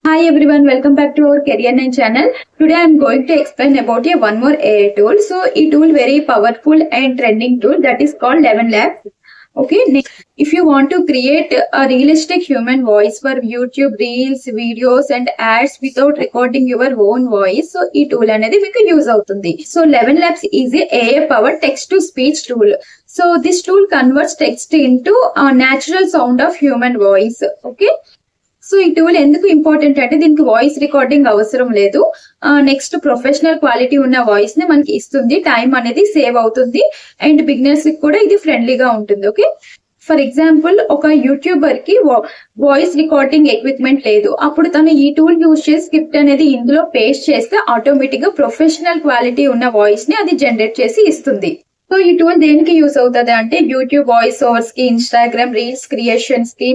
Hi everyone, welcome back to our Career 9 channel. Today I am going to explain about one more AI tool. So, this tool very powerful and trending tool that is called 11 Labs. Okay, if you want to create a realistic human voice for YouTube reels, videos and ads without recording your own voice, so this tool అనేది మీకు use అవుతుంది. So 11 Labs is a AI powered text to speech tool. So this tool converts text into a natural sound of human voice. Okay. So ఈ tool ఎందుకు important అంటే దీనికి voice recording అవసరం లేదు. Next professional quality ఉన్న voice ని మనకి ఇస్తుంది. టైం అనేది సేవ్ అవుతుంది అండ్ బిగినర్స్ కి కూడా ఇది ఫ్రెండ్లీగా ఉంటుంది. ఓకే, ఫర్ ఎగ్జాంపుల్ ఒక యూట్యూబర్ కి వాయిస్ రికార్డింగ్ ఎక్విప్మెంట్ లేదు, అప్పుడు తను ఈ టూల్ యూజ్ చేసి స్క్రిప్ట్ అనేది ఇందులో పేస్ట్ చేస్తే ఆటోమేటిక్ గా ప్రొఫెషనల్ క్వాలిటీ ఉన్న వాయిస్ ని అది జనరేట్ చేసి ఇస్తుంది. సో ఈ టూల్ దేనికి యూస్ అవుతుంది అంటే యూట్యూబ్ వాయిస్ ఓవర్స్ కి, ఇన్స్టాగ్రామ్ రీల్స్ క్రియేషన్స్ కి,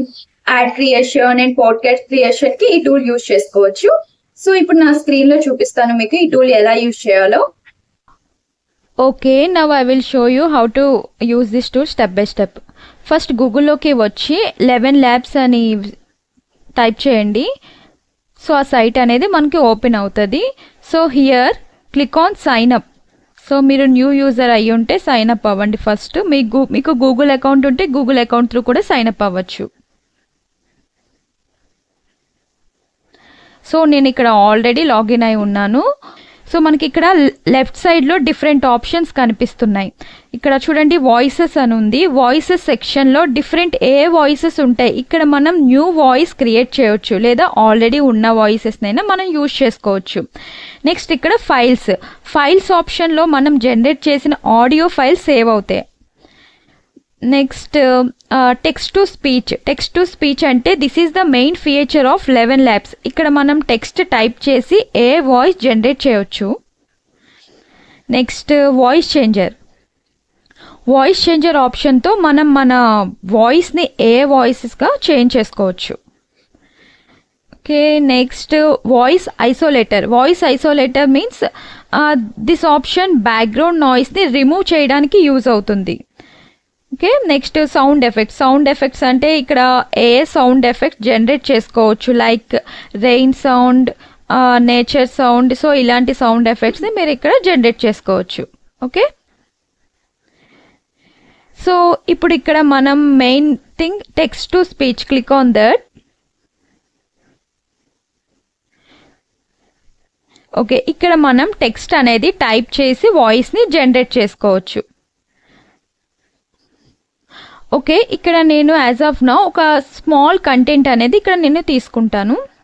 add creation and podcast creation కి ఈ టూల్ యూజ్ చేసుకోవచ్చు. సో ఇప్పుడు నా స్క్రీన్ లో చూపిస్తాను మీకు ఈ టూల్ ఎలా యూజ్ చేయాలో. Okay, now I will show you how to use this tool step by step. First గూగుల్లోకి వచ్చి 11 ల్యాబ్స్ అని టైప్ చేయండి. సో ఆ సైట్ అనేది మనకి ఓపెన్ అవుతుంది. So here click on sign up. So మీరు న్యూ యూజర్ అయ్యి ఉంటే సైన్ అప్ అవ్వండి ఫస్ట్. మీకు గూగుల్ అకౌంట్ ఉంటే గూగుల్ అకౌంట్ త్రూ కూడా సైన్ అప్ అవ్వచ్చు. సో నేను ఇక్కడ ఆల్రెడీ లాగిన్ అయి ఉన్నాను. సో మనకి ఇక్కడ లెఫ్ట్ సైడ్లో డిఫరెంట్ ఆప్షన్స్ కనిపిస్తున్నాయి. ఇక్కడ చూడండి వాయిసెస్ అని ఉంది. వాయిసెస్ సెక్షన్లో డిఫరెంట్ వాయిసెస్ ఉంటాయి. ఇక్కడ మనం న్యూ వాయిస్ క్రియేట్ చేయొచ్చు లేదా ఆల్రెడీ ఉన్న వాయిసెస్నైనా మనం యూజ్ చేసుకోవచ్చు. నెక్స్ట్ ఇక్కడ ఫైల్స్ ఆప్షన్లో మనం జనరేట్ చేసిన ఆడియో ఫైల్స్ సేవ్ అవుతాయి. నెక్స్ట్ టెక్స్ట్ టు స్పీచ్ అంటే this is the main feature of 11 labs. ఇక్కడ మనం టెక్స్ట్ టైప్ చేసి వాయిస్ జనరేట్ చేయొచ్చు. నెక్స్ట్ వాయిస్ చేంజర్ ఆప్షన్తో మనం మన వాయిస్ని వాయిసెస్గా చేంజ్ చేసుకోవచ్చు. Okay, next voice isolator means this option background నాయిస్ని రిమూవ్ చేయడానికి యూజ్ అవుతుంది. ఓకే, నెక్స్ట్ సౌండ్ ఎఫెక్ట్స్ అంటే ఇక్కడ సౌండ్ ఎఫెక్ట్ జనరేట్ చేసుకోవచ్చు, like rain sound, nature sound. So ఇలాంటి సౌండ్ ఎఫెక్ట్స్ని మీరు ఇక్కడ జనరేట్ చేసుకోవచ్చు. ఓకే, సో ఇప్పుడు ఇక్కడ మనం main thing text to speech, click on that. Okay, ఇక్కడ మనం టెక్స్ట్ అనేది టైప్ చేసి వాయిస్ని జనరేట్ చేసుకోవచ్చు. ఓకే, ఇక్కడ నేను యాజ్ ఆఫ్ నౌ ఒక స్మాల్ కంటెంట్ అనేది ఇక్కడ నేను తీసుకుంటాను.